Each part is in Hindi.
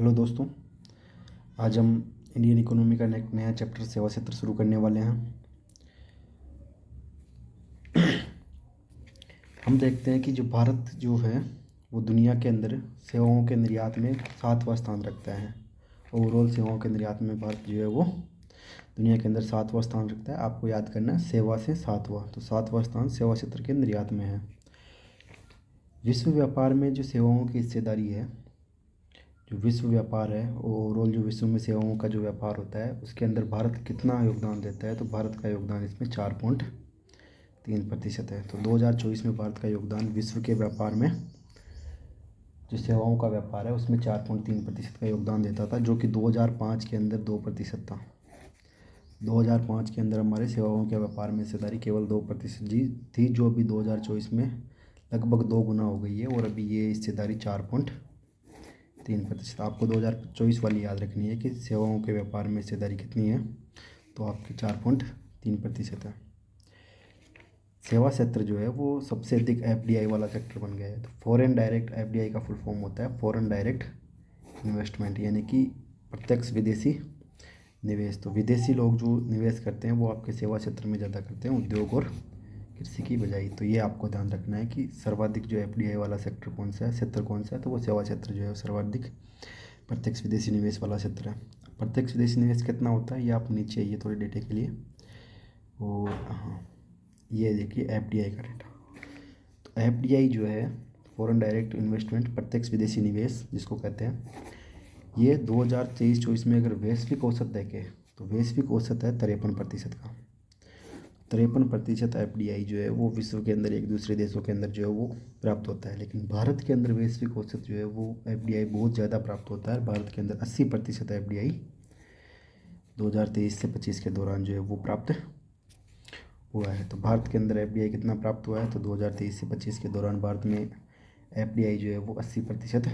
हेलो दोस्तों। आज हम इंडियन इकोनॉमी का एक नया चैप्टर सेवा क्षेत्र शुरू करने वाले हैं। हम देखते हैं कि जो भारत जो है वो दुनिया के अंदर सेवाओं के निर्यात में 7वां स्थान रखता है। ओवरऑल सेवाओं के निर्यात में भारत जो है वो दुनिया के अंदर 7वां स्थान रखता है। आपको याद करना है सेवा से 7वां, तो 7वां स्थान सेवा क्षेत्र के निर्यात में है। विश्व व्यापार में जो सेवाओं की हिस्सेदारी है, जो विश्व व्यापार है ओवरऑल जो विश्व में सेवाओं का जो व्यापार होता है उसके अंदर भारत कितना योगदान देता है, तो भारत का योगदान इसमें 4.3% है। तो 2024 में भारत का योगदान विश्व के व्यापार में जो सेवाओं का व्यापार है उसमें 4.3% का योगदान देता था, जो कि 2005 के अंदर 2% था। 2005 के अंदर हमारे सेवाओं के व्यापार में हिस्सेदारी केवल 2% जी थी, जो अभी 2024 में लगभग 2 गुना हो गई है और अभी ये हिस्सेदारी 4.3%। आपको 2024 वाली याद रखनी है कि सेवाओं के व्यापार में हिस्सेदारी कितनी है, तो आपकी 4.3% है। सेवा क्षेत्र जो है वो सबसे अधिक एफडीआई वाला सेक्टर बन गया है। तो फॉरेन डायरेक्ट एफडीआई का फुल फॉर्म होता है फॉरेन डायरेक्ट इन्वेस्टमेंट, यानी कि प्रत्यक्ष विदेशी निवेश। तो विदेशी लोग जो निवेश करते हैं वो आपके सेवा क्षेत्र में ज़्यादा करते हैं, उद्योग और कृषि की बजाय। तो ये आपको ध्यान रखना है कि सर्वाधिक जो एफडीआई वाला सेक्टर कौन सा है, क्षेत्र कौन सा है, तो वो सेवा क्षेत्र जो है सर्वाधिक प्रत्यक्ष विदेशी निवेश वाला क्षेत्र है। प्रत्यक्ष विदेशी निवेश कितना होता है ये आप नीचे आइए थोड़े डेटे के लिए। और हाँ, ये देखिए एफडीआई का डेटा। तो एफडीआई जो है फॉरेन डायरेक्ट इन्वेस्टमेंट, प्रत्यक्ष विदेशी निवेश जिसको कहते हैं, ये 2023-24 में अगर वैश्विक औसत देखें तो वैश्विक औसत है 53% का। 53% एफडीआई जो है वो विश्व के अंदर एक दूसरे देशों के अंदर जो है वो प्राप्त होता है। लेकिन भारत के अंदर वैश्विक औसत जो है वो एफडीआई बहुत ज़्यादा प्राप्त होता है। भारत के अंदर 80% एफडीआई 2023 से 25 के दौरान जो है वो प्राप्त हुआ है। तो भारत के अंदर एफडीआई कितना प्राप्त हुआ है, तो 2023 से 25 के दौरान भारत में एफडीआई जो है वो 80%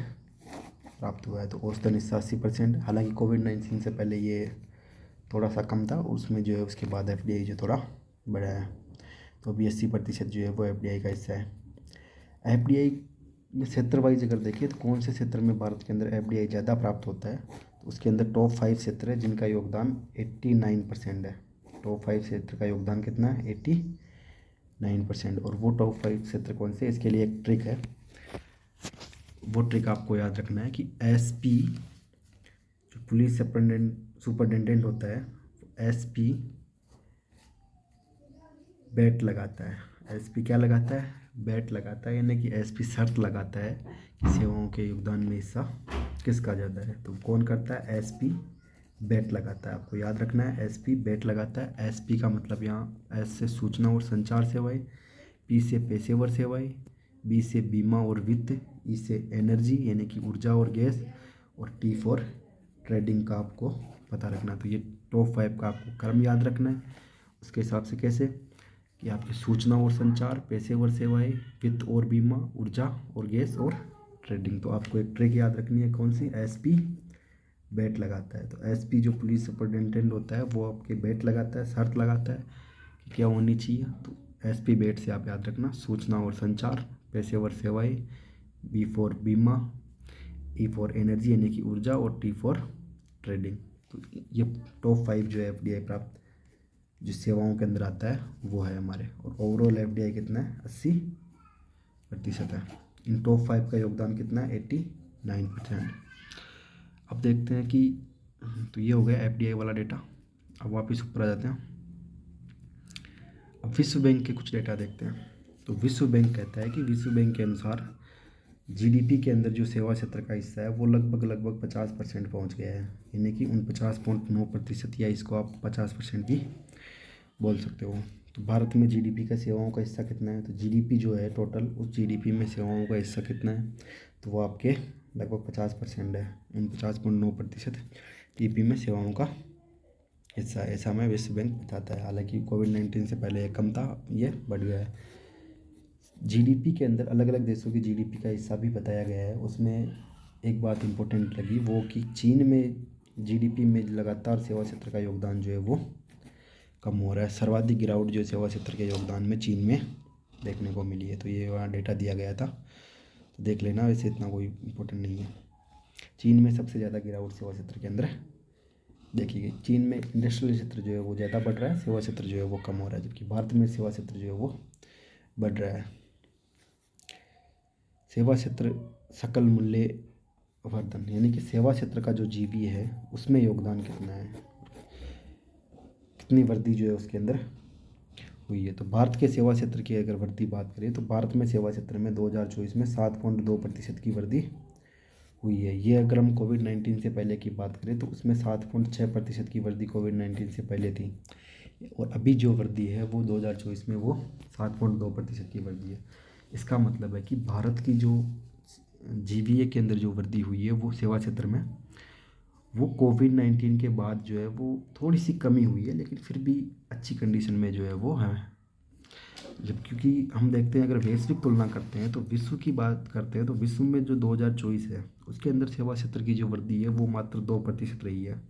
प्राप्त हुआ है। तो औसतन हिस्सा 80%। हालांकि कोविड-19 से पहले ये थोड़ा सा कम था, उसमें जो है उसके बाद एफडीआई जो थोड़ा बढ़ा है। तो अभी 80% जो है वो एफडीआई का हिस्सा है। एफडीआई में क्षेत्र वाइज अगर देखिए तो कौन से क्षेत्र में भारत के अंदर एफडीआई ज़्यादा प्राप्त होता है, तो उसके अंदर टॉप 5 क्षेत्र है जिनका योगदान 89% है। टॉप 5 क्षेत्र का योगदान कितना है, 89%। और वो टॉप 5 क्षेत्र कौन से, इसके लिए एक ट्रिक है। वो ट्रिक आपको याद रखना है कि एसपी जो पुलिस सुपरिटेंडेंट होता है, एसपी बैट लगाता है। एसपी क्या लगाता है, बैट लगाता है, यानी कि एसपी शर्त लगाता है कि सेवाओं के योगदान में हिस्सा किसका ज़्यादा है। तो कौन करता है, एसपी बैट लगाता है। आपको याद रखना है एसपी बैट लगाता है। एसपी का मतलब यहाँ एस से सूचना और संचार सेवाएं, पी से पेशेवर सेवाएं, बी से बीमा और वित्त, ई से एनर्जी यानी कि ऊर्जा और गैस, और टी फॉर ट्रेडिंग का आपको पता रखना। तो ये टॉप 5 का आपको क्रम याद रखना है। उसके हिसाब से कैसे कि आपकी सूचना और संचार, पेशेवर सेवाएं, वित्त और बीमा, ऊर्जा और गैस और ट्रेडिंग। तो आपको एक ट्रिक याद रखनी है, कौन सी, एसपी बैट लगाता है। तो एसपी जो पुलिस सुपरिटेंडेंट होता है वो आपके बैट लगाता है, शर्त लगाता है कि क्या होनी चाहिए। तो एसपी बैट से आप याद रखना सूचना और संचार, पेशेवर सेवाएं, बी फॉर बीमा, ई फॉर एनर्जी यानी कि ऊर्जा, और टी फॉर ट्रेडिंग। तो ये टॉप 5 जो है एफडीआई प्राप्त जो सेवाओं के अंदर आता है वो है हमारे। और ओवरऑल एफडीआई कितना है, 80% है। इन टॉप 5 का योगदान कितना है, 89%। अब देखते हैं कि तो ये हो गया एफडीआई वाला डेटा। अब वापस ऊपर आ जाते हैं। अब विश्व बैंक के कुछ डेटा देखते हैं। तो विश्व बैंक कहता है कि विश्व बैंक के अनुसार जीडीपी के अंदर जो सेवा क्षेत्र का हिस्सा है वो लगभग 50% पहुँच गया है, यानी कि 49.9%, या इसको आप 50% भी बोल सकते हो। तो भारत में जीडीपी का सेवाओं का हिस्सा कितना है, तो जीडीपी जो है टोटल, उस जीडीपी में सेवाओं का हिस्सा कितना है, तो वो आपके लगभग 50% है। 49.9% जीडीपी में सेवाओं का हिस्सा है, ऐसा हमें विश्व बैंक बताता है। हालांकि कोविड-19 से पहले ये कम था, ये बढ़ गया है। जीडीपी के अंदर अलग अलग देशों की जीडीपी का हिस्सा भी बताया गया है। उसमें एक बात इम्पोर्टेंट लगी वो कि चीन में जीडीपी में लगातार सेवा क्षेत्र का योगदान जो है वो कम हो रहा है। सर्वाधिक गिरावट जो सेवा क्षेत्र के योगदान में चीन में देखने को मिली है। तो ये वहाँ डेटा दिया गया था, तो देख लेना, वैसे इतना कोई इम्पोर्टेंट नहीं है। चीन में सबसे ज़्यादा गिरावट सेवा क्षेत्र के अंदर देखी गई। चीन में इंडस्ट्रियल क्षेत्र जो है वो ज़्यादा बढ़ रहा है, सेवा क्षेत्र जो है वो कम हो रहा है, जबकि भारत में सेवा क्षेत्र जो है वो बढ़ रहा है। सेवा क्षेत्र सकल मूल्य वर्धन, यानी कि सेवा क्षेत्र का जो जीबी है उसमें योगदान कितना है, कितनी वृद्धि जो है उसके अंदर हुई है। तो भारत के सेवा क्षेत्र की अगर वृद्धि बात करें तो भारत में सेवा क्षेत्र में 2024 में 7.2% की वृद्धि हुई है। ये अगर हम कोविड-19 से पहले की बात करें तो उसमें 7.6% की वृद्धि कोविड-19 से पहले थी, और अभी जो वृद्धि है वो 2024 में वो 7.2% की वृद्धि है। इसका मतलब है कि भारत की जो जीबीए के अंदर जो वृद्धि हुई है वो सेवा क्षेत्र में, वो कोविड-19 के बाद जो है वो थोड़ी सी कमी हुई है, लेकिन फिर भी अच्छी कंडीशन में जो है वो है। जब क्योंकि हम देखते हैं अगर वैश्विक तुलना करते हैं तो विश्व की बात करते हैं तो विश्व में जो 2024 है उसके अंदर सेवा क्षेत्र की जो वृद्धि है वो मात्र 2% रही है,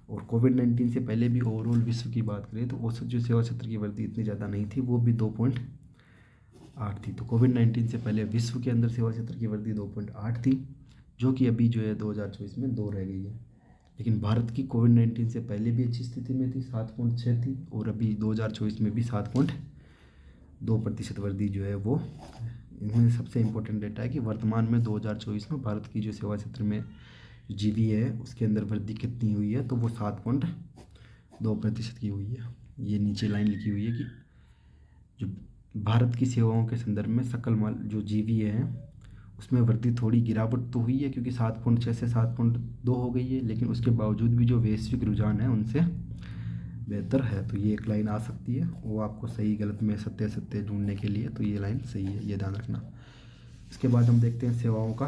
और कोविड-19 से पहले भी ओवरऑल विश्व की बात करें तो औसत जो सेवा क्षेत्र की वृद्धि इतनी ज़्यादा नहीं थी, वो भी 2.8 थी। तो कोविड-19 से पहले विश्व के अंदर सेवा क्षेत्र की वृद्धि 2.8 थी, जो कि अभी जो है 2024 में 2 रह गई है। लेकिन भारत की कोविड-19 से पहले भी अच्छी स्थिति में थी, 7.6 थी, और अभी 2024 में भी 7.2% वृद्धि जो है वो। इनमें सबसे इम्पोर्टेंट डेटा है कि वर्तमान में 2024 में भारत की जो सेवा क्षेत्र में जीबी है उसके अंदर वृद्धि कितनी हुई है, तो वो 7.2% की हुई है। ये नीचे लाइन लिखी हुई है कि जो भारत की सेवाओं के संदर्भ में सकल माल जो जीबी है उसमें वृद्धि थोड़ी गिरावट तो हुई है, क्योंकि 7.6 से 7.2 हो गई है, लेकिन उसके बावजूद भी जो वैश्विक रुझान है उनसे बेहतर है। तो ये एक लाइन आ सकती है, वो आपको सही गलत में सत्य सत्य ढूंढने के लिए, तो ये लाइन सही है, ये ध्यान रखना। इसके बाद हम देखते हैं सेवाओं का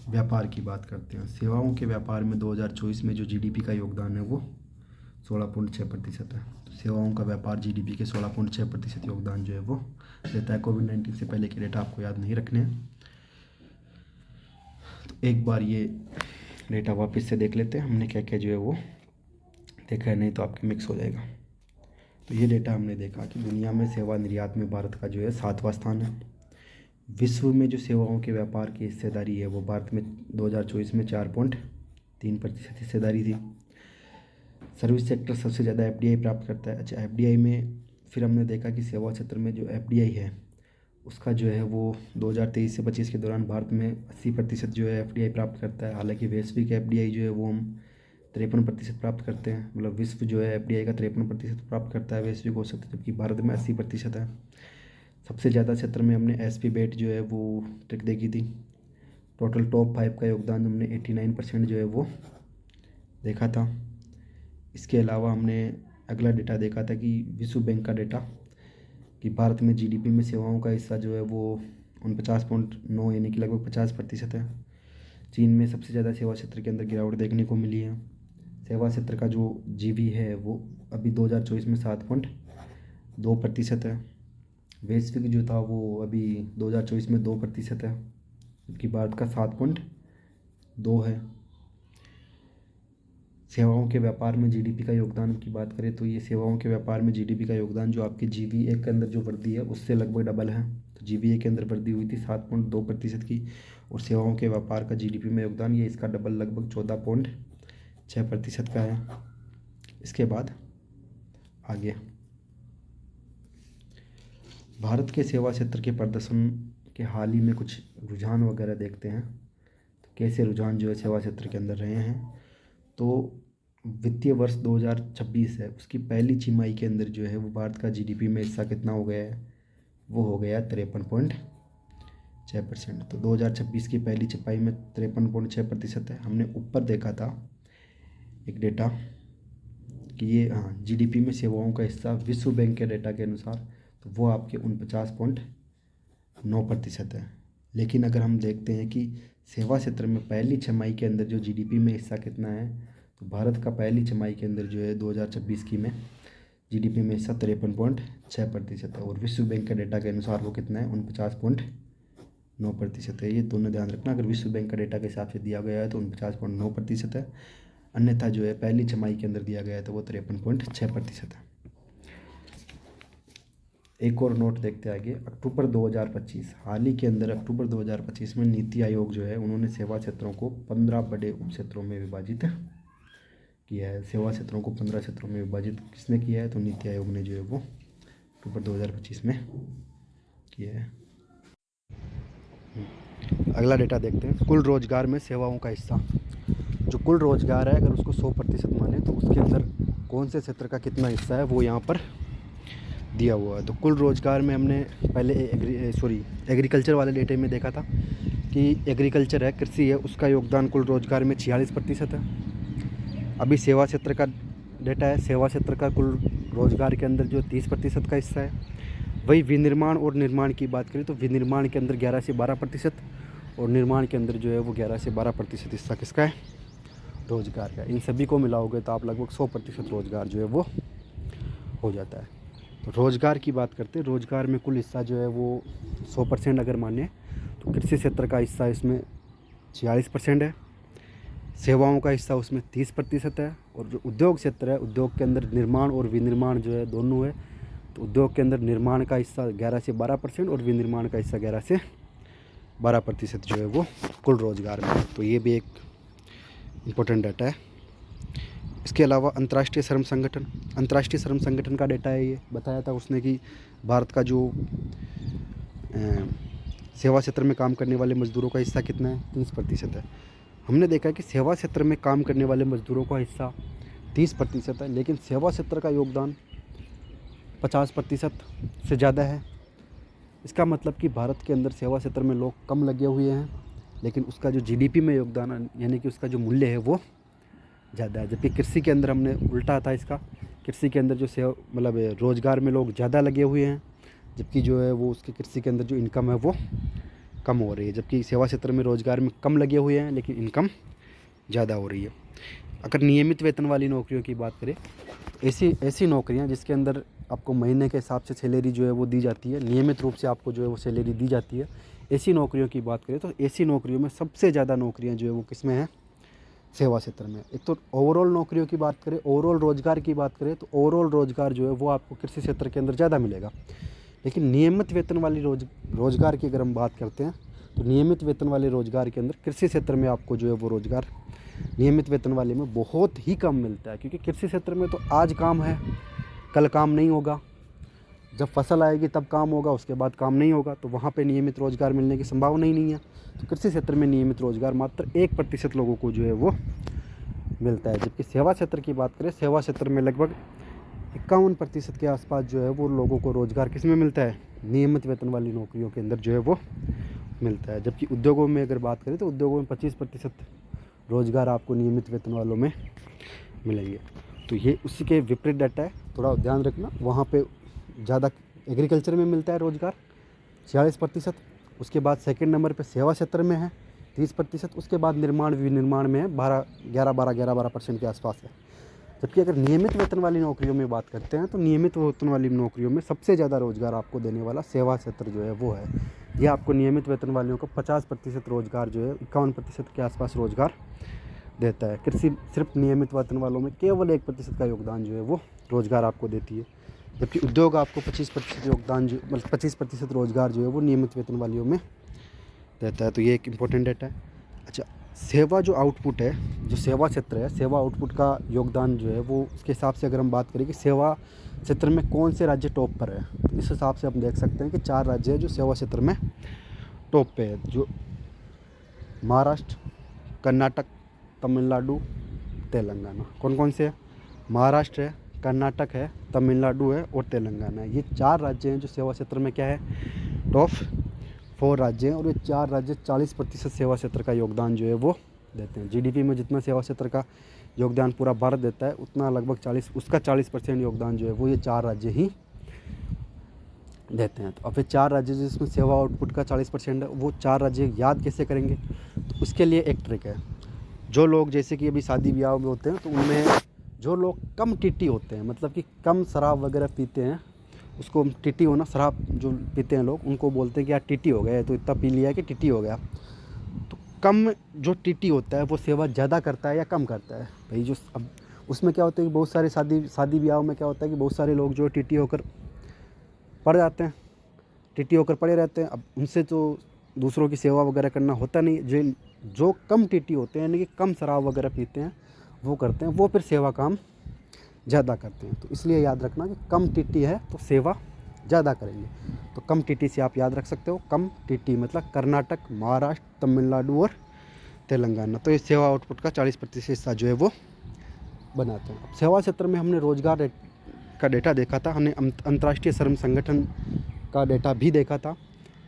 व्यापार की बात करते हैं। सेवाओं के व्यापार में 2024 में जो जीडीपी का योगदान है वो 16.6% है। तो सेवाओं का व्यापार जीडीपी के 16.6% योगदान जो है वो देता है। कोविड-19 से पहले के डेटा आपको याद नहीं रखने हैं, तो एक बार ये डेटा वापस से देख लेते हैं हमने क्या क्या जो है वो देखा है, नहीं तो आपके मिक्स हो जाएगा। तो ये डेटा हमने देखा कि दुनिया में सेवा निर्यात में भारत का जो है 7वां स्थान है। विश्व में जो सेवाओं के व्यापार की हिस्सेदारी है वो भारत में 2024 में 4.3% हिस्सेदारी थी। सर्विस सेक्टर सबसे ज़्यादा एफडीआई प्राप्त करता है। अच्छा, एफडीआई में फिर हमने देखा कि सेवा क्षेत्र में जो एफडीआई है उसका जो है वो 2023 से 25 के दौरान भारत में 80% जो है एफडीआई प्राप्त करता है। हालांकि वैश्विक एफडीआई जो है वो हम 53% प्राप्त करते हैं, मतलब विश्व जो है एफडीआई का 53% प्राप्त करता है वैश्विक औसत, जबकि भारत में 80% है। सबसे ज़्यादा क्षेत्र में हमने एसपी बेट जो है वो ट्रिक देखी थी। टोटल टॉप 5 का योगदान हमने 89% जो है वो देखा था। इसके अलावा हमने अगला डेटा देखा था कि विश्व बैंक का डेटा कि भारत में जीडीपी में सेवाओं का हिस्सा जो है वो 49.9 यानी कि लगभग 50% है। चीन में सबसे ज़्यादा सेवा क्षेत्र के अंदर गिरावट देखने को मिली है। सेवा क्षेत्र का जो जीबी है वो अभी 2024 में 7.2% है। वैश्विक जो था वो अभी 2024 में 2% है, जबकि भारत का 7.2 है। सेवाओं के व्यापार में जीडीपी का योगदान की बात करें तो ये सेवाओं के व्यापार में जीडीपी का योगदान जो आपके जीबीए के अंदर जो वृद्धि है उससे लगभग डबल है। तो जीबीए के अंदर वृद्धि हुई थी 7.2% की, और सेवाओं के व्यापार का जीडीपी में योगदान ये इसका डबल लगभग 14.6% का है। इसके बाद आगे भारत के सेवा क्षेत्र के प्रदर्शन के हाल ही में कुछ रुझान वगैरह देखते हैं, तो कैसे रुझान जो है सेवा क्षेत्र के अंदर रहे हैं। तो वित्तीय वर्ष 2026 है उसकी पहली छमाही के अंदर जो है वो भारत का जीडीपी में हिस्सा कितना हो गया है, वो हो गया 53.6%। तो 2026 की पहली छमाही में 53.6% है। हमने ऊपर देखा था एक डेटा कि ये जीडीपी में सेवाओं का हिस्सा विश्व बैंक के डेटा के अनुसार तो वो आपके 49.9% है। लेकिन अगर हम देखते हैं कि सेवा क्षेत्र में पहली छमाही के अंदर जो जीडीपी में हिस्सा कितना है, तो भारत का पहली छमाही के अंदर जो है 2026 की में जीडीपी में हिस्सा 53.6% है, और विश्व बैंक के डेटा के अनुसार वो कितना है 49.9% है। ये दोनों ध्यान रखना, अगर विश्व बैंक का डेटा के हिसाब से दिया गया है तो 49.9% है, अन्यथा जो है पहली छमाही के अंदर दिया गया है तो वो 53.6% है। एक और नोट देखते आगे। अक्टूबर 2025, हाल ही के अंदर अक्टूबर 2025 में नीति आयोग जो है उन्होंने सेवा क्षेत्रों को 15 बड़े उप क्षेत्रों में विभाजित किया है। सेवा क्षेत्रों को 15 क्षेत्रों में विभाजित किसने किया है? तो नीति आयोग ने जो है वो अक्टूबर 2025 में किया है। अगला डेटा देखते हैं, कुल रोजगार में सेवाओं का हिस्सा। जो कुल रोजगार है अगर उसको 100% माने तो उसके अंदर कौन से क्षेत्र का कितना हिस्सा है वो यहाँ पर दिया हुआ है। तो कुल रोजगार में हमने पहले एग्रीकल्चर वाले डेटे में देखा था कि एग्रीकल्चर है, कृषि है, उसका योगदान कुल रोजगार में 46% है। अभी सेवा क्षेत्र का डेटा है, सेवा क्षेत्र का कुल रोजगार के अंदर जो 30% का हिस्सा है। वही विनिर्माण और निर्माण की बात करें तो विनिर्माण के अंदर 11 से 12% और निर्माण के अंदर जो है वो 11 से 12% हिस्सा किसका है? रोजगार का। इन सभी को मिलाओगे तो आप लगभग 100% रोजगार जो है वो हो जाता है। तो रोजगार की बात करते हैं, रोजगार में कुल हिस्सा जो है वो 100% अगर माने तो कृषि क्षेत्र का हिस्सा इसमें 46% है, सेवाओं का हिस्सा उसमें 30% है, और जो उद्योग क्षेत्र है उद्योग के अंदर निर्माण और विनिर्माण जो है दोनों है। तो उद्योग के अंदर निर्माण का हिस्सा 11 से 12% और विनिर्माण का हिस्सा 11 से 12% जो है वो कुल रोजगार में। तो ये भी एक इम्पोर्टेंट डाटा है। इसके अलावा अंतर्राष्ट्रीय श्रम संगठन का डेटा है। ये बताया था उसने कि भारत का जो सेवा क्षेत्र में काम करने वाले मज़दूरों का हिस्सा कितना है? 30% है। हमने देखा कि सेवा क्षेत्र में काम करने वाले मज़दूरों का हिस्सा 30% है, लेकिन सेवा क्षेत्र का योगदान 50% से ज़्यादा है। इसका मतलब कि भारत के अंदर सेवा क्षेत्र में लोग कम लगे हुए हैं, लेकिन उसका जो जीडीपी में योगदान यानी कि उसका जो मूल्य है वो ज़्यादा है। जबकि कृषि के अंदर हमने उल्टा था इसका, कृषि के अंदर जो रोज़गार में लोग ज़्यादा लगे हुए हैं, जबकि जो है वो उसके कृषि के अंदर जो इनकम है वो कम हो रही है। जबकि सेवा क्षेत्र में रोज़गार में कम लगे हुए हैं लेकिन इनकम ज़्यादा हो रही है। अगर नियमित वेतन वाली नौकरियों की बात करें, ऐसी नौकरियां जिसके अंदर आपको महीने के हिसाब से सैलरी जो है वो दी जाती है, नियमित रूप से आपको जो है वो सैलरी दी जाती है, ऐसी नौकरियों की बात करें तो ऐसी नौकरियों में सबसे ज़्यादा नौकरियां जो है वो किस में है? सेवा क्षेत्र में। एक तो ओवरऑल नौकरियों की बात करें, ओवरऑल रोज़गार की बात करें तो ओवरऑल रोज़गार जो है वो आपको कृषि क्षेत्र के अंदर ज़्यादा मिलेगा। लेकिन नियमित वेतन वाली रोज़गार की अगर हम बात करते हैं तो नियमित वेतन वाले रोज़गार के अंदर कृषि क्षेत्र में आपको जो है वो रोज़गार नियमित वेतन वाले में बहुत ही कम मिलता है, क्योंकि कृषि क्षेत्र में तो आज काम है कल काम नहीं होगा, जब फसल आएगी तब काम होगा, उसके बाद काम नहीं होगा, तो वहाँ पे नियमित रोज़गार मिलने की संभावना ही नहीं है। तो कृषि क्षेत्र में नियमित रोज़गार मात्र 1% लोगों को जो है वो मिलता है। जबकि सेवा क्षेत्र की बात करें, सेवा क्षेत्र में लगभग 51% के आसपास जो है वो लोगों को रोज़गार किस में मिलता है? नियमित वेतन वाली नौकरियों के अंदर जो है वो मिलता है। जबकि उद्योगों में अगर बात करें तो उद्योगों में 25% रोज़गार आपको नियमित वेतन वालों में मिलेंगे। तो ये उसी के विपरीत डाटा है, थोड़ा ध्यान रखना। वहाँ पे ज़्यादा एग्रीकल्चर में मिलता है रोज़गार 46%, उसके बाद सेकंड नंबर पे सेवा क्षेत्र में है 30%, उसके बाद निर्माण विनिर्माण में है 11-12% के आसपास है। जबकि अगर नियमित वेतन वाली नौकरियों में बात करते हैं तो नियमित वेतन वाली नौकरियों में सबसे ज़्यादा रोज़गार आपको देने वाला सेवा क्षेत्र जो है वो है। ये आपको नियमित वेतन वालों को 50% रोज़गार जो है 51% के आसपास रोज़गार देता है। कृषि सिर्फ नियमित वेतन वालों में केवल 1% का योगदान जो है वो रोज़गार आपको देती है। जबकि उद्योग आपको 25% योगदान जो 25% रोज़गार जो है वो नियमित वेतन वालियों में देता है। तो ये एक इम्पोर्टेंट डाटा है। अच्छा, सेवा जो आउटपुट है, जो सेवा क्षेत्र है, सेवा आउटपुट का योगदान जो है वो उसके हिसाब से अगर हम बात करें कि सेवा क्षेत्र में कौन से राज्य टॉप पर है, तो इस हिसाब से हम देख सकते हैं कि 4 राज्य हैं जो सेवा क्षेत्र में टॉप पे है, जो महाराष्ट्र, कर्नाटक, तमिलनाडु, तेलंगाना। कौन कौन से है? महाराष्ट्र है, कर्नाटक है, तमिलनाडु है और तेलंगाना है। ये 4 राज्य हैं जो सेवा क्षेत्र में क्या है? टॉप 4 राज्य हैं, और ये 4 राज्य 40% सेवा क्षेत्र का योगदान जो है वो देते हैं। जीडीपी में जितना सेवा क्षेत्र का योगदान पूरा भारत देता है उतना लगभग 40% योगदान जो है वो ये 4 राज्य ही देते हैं। तो अब ये 4 राज्य जिसमें सेवा आउटपुट का 40% है, वो 4 राज्य याद कैसे करेंगे? तो उसके लिए एक ट्रिक है। जो लोग जैसे कि अभी शादी ब्याह में होते हैं तो उनमें जो लोग कम टीटी होते हैं, मतलब कि कम शराब वगैरह पीते हैं, उसको टीटी होना, शराब जो पीते हैं लोग उनको बोलते हैं कि यार टीटी हो गया, तो इतना पी लिया कि टीटी हो गया। तो कम जो टीटी होता है वो सेवा ज़्यादा करता है या कम करता है? भाई जो अब उसमें क्या होता है कि बहुत सारे शादी ब्याह में क्या होता है कि बहुत सारे लोग जो टीटी होकर पड़ जाते हैं, टीटी होकर पड़े रहते हैं। अब उनसे तो दूसरों की सेवा वगैरह करना होता नहीं। जो कम टीटी होते हैं, यानी कि कम शराब वगैरह पीते हैं, वो करते हैं, वो फिर सेवा काम ज़्यादा करते हैं। तो इसलिए याद रखना कि कम टीटी है तो सेवा ज़्यादा करेंगे। तो कम टीटी से आप याद रख सकते हो, कम टीटी मतलब कर्नाटक, महाराष्ट्र, तमिलनाडु और तेलंगाना। तो इस सेवा आउटपुट का 40% हिस्सा जो है वो बनाते हैं। अब सेवा क्षेत्र में हमने रोजगार का डेटा देखा था, हमने अंतर्राष्ट्रीय श्रम संगठन का डेटा भी देखा था,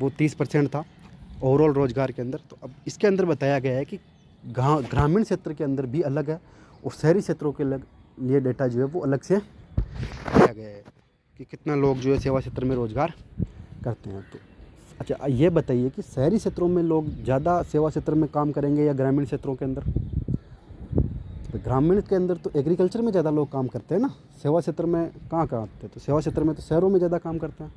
वो 30% था ओवरऑल रोजगार के अंदर। तो अब इसके अंदर बताया गया है कि ग्रामीण क्षेत्र के अंदर भी अलग है और शहरी क्षेत्रों के लिए डेटा जो है वो अलग से दिया गया है कि कितना लोग जो है सेवा क्षेत्र में रोजगार करते हैं। तो अच्छा, ये बताइए कि शहरी क्षेत्रों में लोग ज़्यादा सेवा क्षेत्र में काम करेंगे या ग्रामीण क्षेत्रों के अंदर? तो ग्रामीण के अंदर तो एग्रीकल्चर में ज़्यादा लोग काम करते हैं ना, सेवा क्षेत्र में कहाँ आते हैं? तो सेवा क्षेत्र में तो शहरों में ज़्यादा काम करते हैं।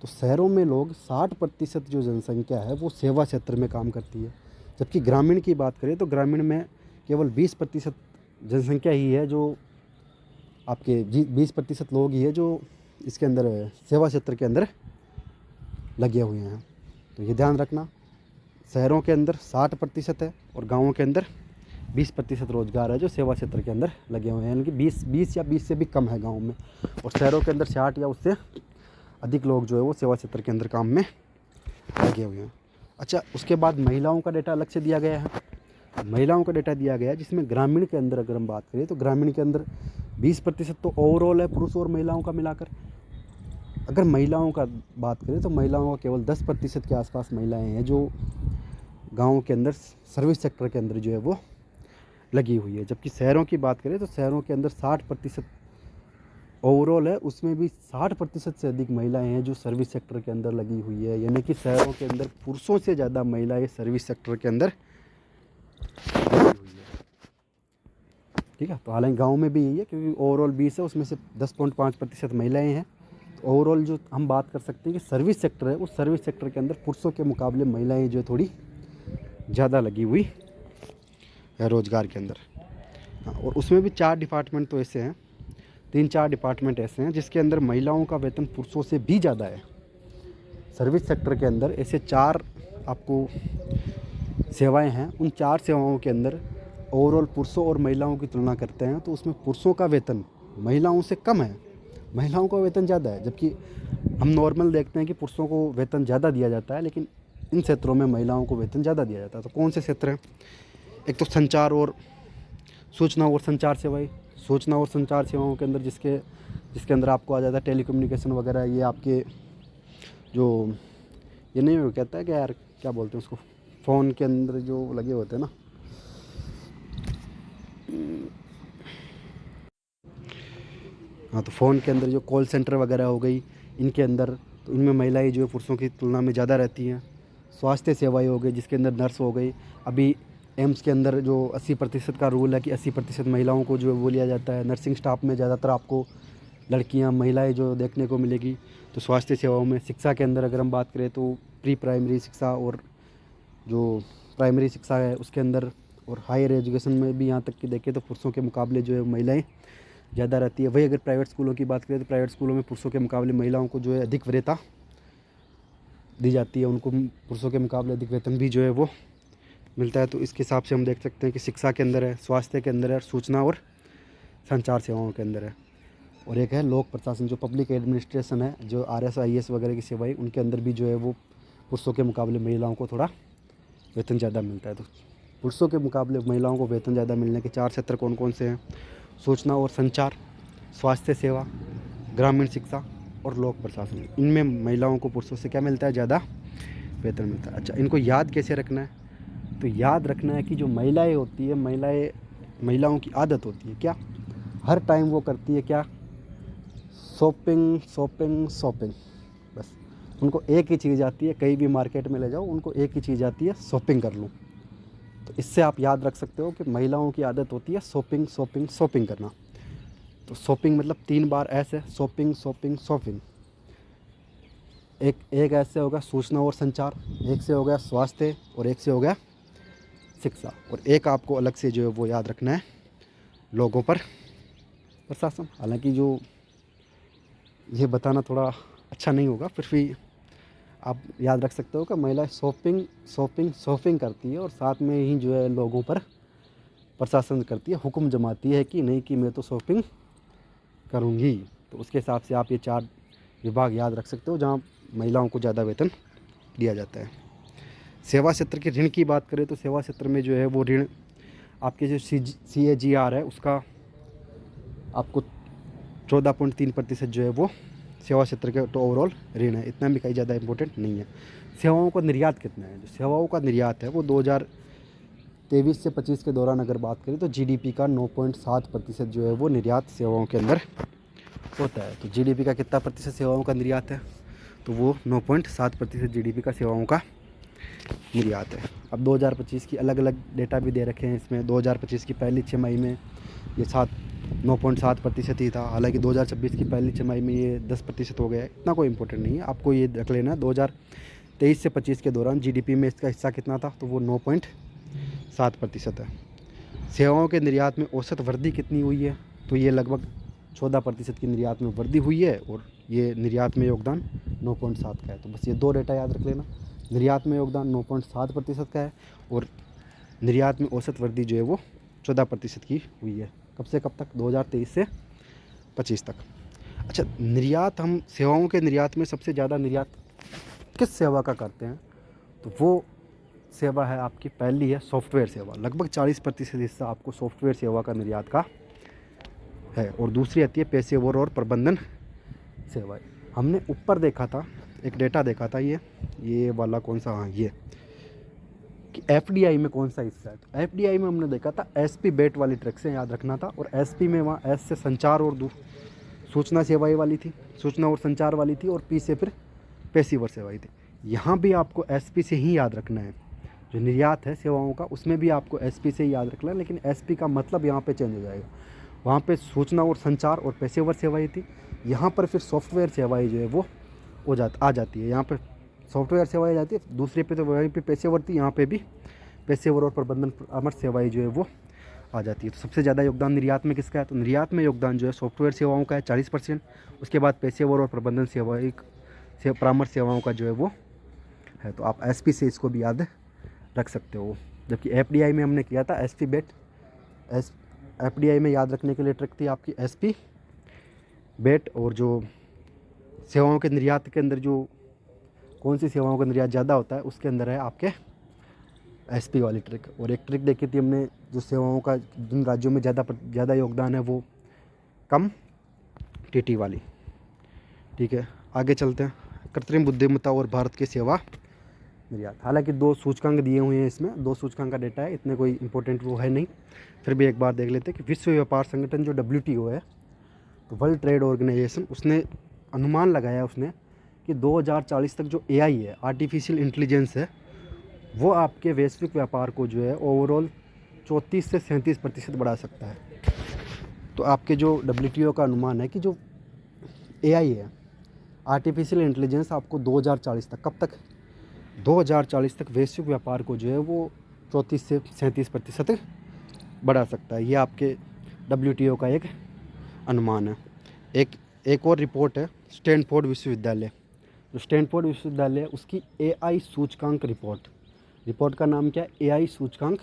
तो शहरों में लोग 60% जो जनसंख्या है वो सेवा क्षेत्र में काम करती है, जबकि ग्रामीण की बात करें तो ग्रामीण में केवल 20% जनसंख्या ही है जो आपके 20% लोग ही है जो इसके अंदर सेवा क्षेत्र के अंदर लगे हुए हैं। तो ये ध्यान रखना, शहरों के अंदर 60% है और गाँवों के अंदर 20% रोजगार है जो सेवा क्षेत्र के अंदर लगे हुए हैं, यानी कि 20 या 20 से भी कम है गाँव में, और शहरों के अंदर 60 या उससे अधिक लोग जो है वो सेवा क्षेत्र के अंदर काम में लगे हुए हैं। अच्छा, उसके बाद महिलाओं का डेटा अलग से दिया गया है। महिलाओं का डेटा दिया गया है जिसमें ग्रामीण के अंदर अगर हम बात करें तो ग्रामीण के अंदर 20% तो ओवरऑल है पुरुष और महिलाओं का मिलाकर। अगर महिलाओं का बात करें तो महिलाओं का केवल 10% के आसपास महिलाएं हैं जो गाँव के अंदर सर्विस सेक्टर के अंदर जो है वो लगी हुई है, जबकि शहरों की बात करें तो शहरों के अंदर 60% ओवरऑल है, उसमें भी 60% से अधिक महिलाएं हैं जो सर्विस सेक्टर के अंदर लगी हुई है, यानी कि शहरों के अंदर पुरुषों से ज़्यादा महिलाएं सर्विस सेक्टर के अंदर लगी हुई है। ठीक है, तो हालांकि गांव में भी यही है क्योंकि ओवरऑल 20 है, उसमें से 10.5% महिलाएं हैं। तो ओवरऑल जो हम बात कर सकते हैं कि सर्विस सेक्टर है, उस सर्विस सेक्टर के अंदर पुरुषों के मुकाबले महिलाएँ जो थोड़ी ज़्यादा लगी हुई है रोज़गार के अंदर। हाँ, और उसमें भी 4 डिपार्टमेंट तो ऐसे हैं, 3-4 डिपार्टमेंट ऐसे हैं जिसके अंदर महिलाओं का वेतन पुरुषों से भी ज़्यादा है। सर्विस सेक्टर के अंदर ऐसे 4 आपको सेवाएं हैं, उन 4 सेवाओं के अंदर ओवरऑल पुरुषों और महिलाओं की तुलना करते हैं तो उसमें पुरुषों का वेतन महिलाओं से कम है, महिलाओं का वेतन ज़्यादा है। जबकि हम नॉर्मल देखते हैं कि पुरुषों को वेतन ज़्यादा दिया जाता है, लेकिन इन क्षेत्रों में महिलाओं को वेतन ज़्यादा दिया जाता है। तो कौन से क्षेत्र हैं? एक तो संचार और सूचना और संचार सेवाएं, सूचना और संचार सेवाओं के अंदर जिसके अंदर आपको आ जाता है टेलीकम्युनिकेशन वगैरह। ये आपके जो ये नहीं वो कहता है कि यार क्या बोलते हैं उसको, फ़ोन के अंदर जो लगे होते हैं ना, हाँ, तो फ़ोन के अंदर जो कॉल सेंटर वगैरह हो गई, इनके अंदर तो इनमें महिलाएं जो है पुरुषों की तुलना में ज़्यादा रहती हैं। स्वास्थ्य सेवाएं हो गई जिसके अंदर नर्स हो गई, अभी एम्स के अंदर जो 80% का रूल है कि 80% महिलाओं को जो है वो लिया जाता है। नर्सिंग स्टाफ में ज़्यादातर आपको लड़कियां, महिलाएं जो देखने को मिलेगी। तो स्वास्थ्य सेवाओं में, शिक्षा के अंदर अगर हम बात करें तो प्री प्राइमरी शिक्षा और जो प्राइमरी शिक्षा है उसके अंदर, और हायर एजुकेशन में भी यहाँ तक कि देखें तो पुरुषों के मुकाबले जो है महिलाएँ ज़्यादा रहती है। वही अगर प्राइवेट स्कूलों की बात करें तो प्राइवेट स्कूलों में पुरुषों के मुकाबले महिलाओं को जो है अधिक वरीयता दी जाती है, उनको पुरुषों के मुकाबले अधिक वेतन भी जो है वो मिलता है। तो इसके हिसाब से हम देख सकते हैं कि शिक्षा के अंदर है, स्वास्थ्य के अंदर है, सूचना और संचार सेवाओं के अंदर है। और एक है लोक प्रशासन, जो पब्लिक एडमिनिस्ट्रेशन है, जो RS IAS वगैरह की सेवाएं, उनके अंदर भी जो है वो पुरुषों के मुकाबले महिलाओं को थोड़ा वेतन ज़्यादा मिलता है। तो पुरुषों के मुकाबले महिलाओं को वेतन ज़्यादा मिलने के 4 क्षेत्र कौन कौन से हैं? सूचना और संचार, स्वास्थ्य सेवा, ग्रामीण शिक्षा और लोक प्रशासन। इनमें महिलाओं को पुरुषों से क्या मिलता है? ज़्यादा वेतन मिलता है। अच्छा, इनको याद कैसे रखना है? तो याद रखना है कि जो महिलाएं होती है, महिलाओं की आदत होती है क्या, हर टाइम वो करती है क्या, शॉपिंग शॉपिंग शॉपिंग। बस उनको एक ही चीज़ आती है, कहीं भी मार्केट में ले जाओ उनको एक ही चीज़ आती है, शॉपिंग कर लूँ। तो इससे आप याद रख सकते हो कि महिलाओं की आदत होती है शॉपिंग शॉपिंग शॉपिंग करना। तो शॉपिंग मतलब 3 बार ऐसे शॉपिंग शॉपिंग शॉपिंग। एक ऐसे होगा सूचना और संचार, एक से हो गया स्वास्थ्य और एक से हो गया शिक्षा, और एक आपको अलग से जो है वो याद रखना है लोगों पर प्रशासन। हालांकि जो ये बताना थोड़ा अच्छा नहीं होगा, फिर भी आप याद रख सकते हो कि महिला शॉपिंग करती है और साथ में ही जो है लोगों पर प्रशासन करती है, हुक्म जमाती है कि नहीं कि मैं तो शॉपिंग करूँगी। तो उसके हिसाब से आप ये 4 विभाग याद रख सकते हो जहाँ महिलाओं को ज़्यादा वेतन दिया जाता है। सेवा क्षेत्र के ऋण की बात करें तो सेवा क्षेत्र में जो है वो ऋण आपके जो CAGR है उसका आपको 14.3% जो है वो सेवा क्षेत्र के तो ओवरऑल ऋण है। इतना भी कहीं ज़्यादा इंपॉर्टेंट नहीं है। सेवाओं का निर्यात कितना है? जो सेवाओं का निर्यात है वो 2023 से 25 के दौरान अगर बात करें तो GDP का 9.7% जो है वो निर्यात सेवाओं के अंदर होता है। तो GDP का कितना प्रतिशत सेवाओं का निर्यात है? तो वो 9.7% GDP का सेवाओं का निर्यात है। अब 2025 की अलग अलग डेटा भी दे रखे हैं इसमें। 2025 की पहली छमाही में ये 9.7% ही था, हालांकि 2026 की पहली छमाही में ये 10% हो गया। इतना कोई इंपॉर्टेंट नहीं है, आपको ये रख लेना 2023 से 25 के दौरान GDP में इसका हिस्सा कितना था, तो वो 9.7% है। सेवाओं के निर्यात में औसत वृद्धि कितनी हुई है? तो ये लगभग 14% की निर्यात में वृद्धि हुई है और ये निर्यात में योगदान 9.7 का है। तो बस ये 2 डेटा याद रख लेना, निर्यात में योगदान 9.7% का है और निर्यात में औसत वृद्धि जो है वो 14% की हुई है। कब से कब तक? 2023 से 25 तक। अच्छा, निर्यात, हम सेवाओं के निर्यात में सबसे ज़्यादा निर्यात किस सेवा का करते हैं? तो वो सेवा है आपकी, पहली है सॉफ्टवेयर सेवा। लगभग 40% हिस्सा आपको सॉफ्टवेयर सेवा का निर्यात का है और दूसरी आती है पेशेवर और प्रबंधन सेवाएं। हमने ऊपर देखा था, एक डेटा देखा था, ये वाला कौन सा, हाँ ये, कि FDI में कौन सा हिस्सा है। तो FDI में हमने देखा था SP बेट वाली ट्रक से याद रखना था, और SP में वहाँ S से संचार और सूचना सेवाएं वाली थी, सूचना और संचार वाली थी, और P से फिर पेशेवर सेवाएं थी। यहाँ भी आपको SP से ही याद रखना है। जो निर्यात है सेवाओं का उसमें भी आपको SP से ही याद रखना है, लेकिन SP का मतलब यहाँ पे चेंज हो जाएगा। वहाँ पे सूचना और संचार और पेशेवर सेवाएं थी, यहाँ पर फिर सॉफ्टवेयर सेवाएं जो है वो आ जाती है। यहाँ पर सॉफ्टवेयर सेवाएं जाती है, दूसरे पे तो वहीं पे पेशेवर थी, यहाँ पे भी पेशेवर और प्रबंधन परामर्श सेवाएं जो है वो आ जाती है। तो सबसे ज़्यादा योगदान निर्यात में किसका है? तो निर्यात में योगदान जो है सॉफ्टवेयर सेवाओं का है 40%, उसके बाद पेशेवर और प्रबंधन सेवाएं परामर्श सेवाओं का जो है वो है। तो आप SP से इसको भी याद रख सकते हो। जबकि FDI में हमने किया था SP बेट, FDI में याद रखने के लिए ट्रिक थी आपकी SP बेट, और जो सेवाओं के निर्यात के अंदर जो कौन सी सेवाओं का निर्यात ज़्यादा होता है उसके अंदर है आपके SP वाली ट्रिक। और एक ट्रिक देखी थी हमने, जो सेवाओं का जिन राज्यों में ज़्यादा योगदान है वो कम TT वाली। ठीक है, आगे चलते हैं। कृत्रिम बुद्धिमत्ता और भारत की सेवा निर्यात। हालांकि 2 सूचकांक दिए हुए हैं इसमें, 2 सूचकांक का डेटा है, इतने कोई इंपॉर्टेंट वो है नहीं, फिर भी एक बार देख लेते हैं कि विश्व व्यापार संगठन जो WTO है, तो वर्ल्ड ट्रेड ऑर्गेनाइजेशन, उसने अनुमान लगाया उसने कि 2040 तक जो AI है, आर्टिफिशियल इंटेलिजेंस है, वो आपके वैश्विक व्यापार को जो है ओवरऑल 34 से 37% बढ़ा सकता है। तो आपके जो WTO का अनुमान है कि जो AI है, आर्टिफिशियल इंटेलिजेंस, आपको 2040 तक, कब तक? 2040 तक वैश्विक व्यापार को जो है वो 34 से 37% बढ़ा सकता है। ये आपके WTO का एक अनुमान है। एक और रिपोर्ट है स्टैनफोर्ड विश्वविद्यालय, जो स्टैनफोर्ड विश्वविद्यालय है उसकी AI सूचकांक रिपोर्ट का नाम क्या है? AI सूचकांक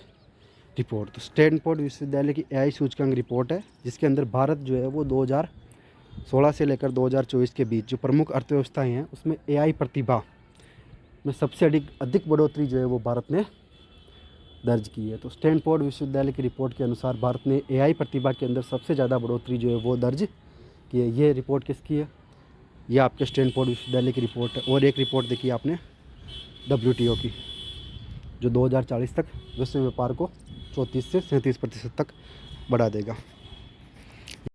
रिपोर्ट। तो स्टैनफोर्ड विश्वविद्यालय की AI सूचकांक रिपोर्ट है, जिसके अंदर भारत जो है वो 2016 से लेकर 2024 के बीच जो प्रमुख अर्थव्यवस्थाएं हैं उसमें AI प्रतिभा में सबसे अधिक बढ़ोतरी जो है वो भारत ने दर्ज की है। तो स्टैनफोर्ड विश्वविद्यालय की रिपोर्ट के अनुसार भारत ने AI प्रतिभा के अंदर सबसे ज़्यादा बढ़ोतरी जो है वो दर्ज की है। ये रिपोर्ट किसकी है? ये आपके स्टैनफोर्ड विश्वविद्यालय की रिपोर्ट है। और एक रिपोर्ट देखी आपने WTO की, जो 2040 तक विश्व व्यापार को 34 से 37% तक बढ़ा देगा।